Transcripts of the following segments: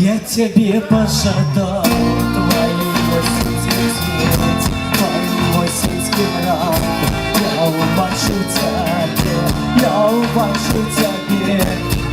Я тебе пожадал твои осенние цветы, твоим осенним радом. Я убачу тебе, я убачу тебе,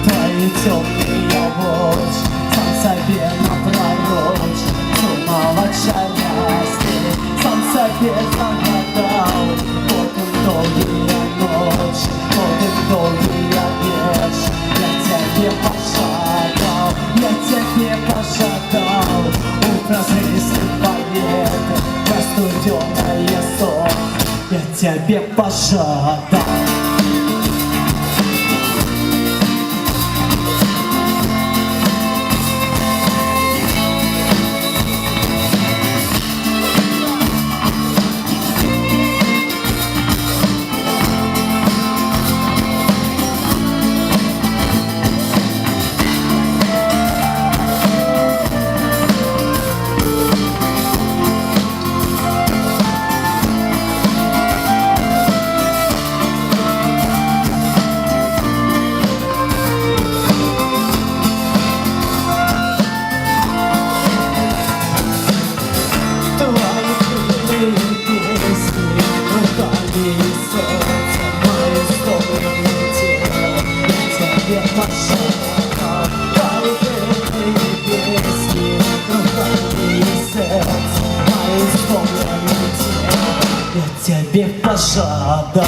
твои темные очи, сам себе напророчь, сумного счастья, сам себе загадал. Вот и долгие ночи, вот и долгие вечер, я тебе пожадал, я тебе пожадал. Утро жизни поеду, простуденное сон, я тебе пожадал. Я тебе пожадал.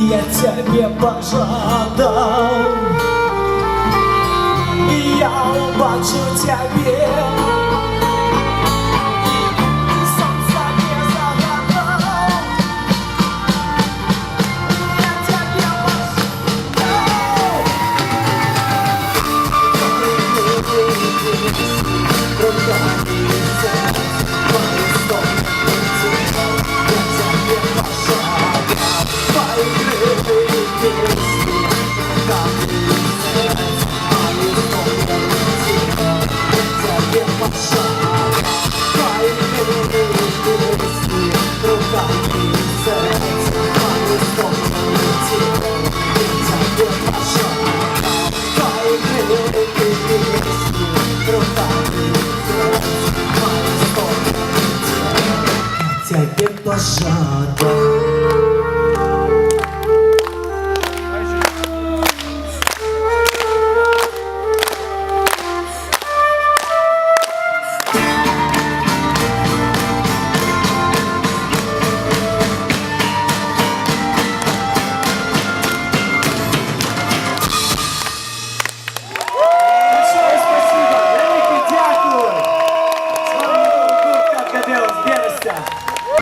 Я тебе пожадал, я убачу тебе, сам себе загадал. Я тебе пожадал. Я тебе пожадал.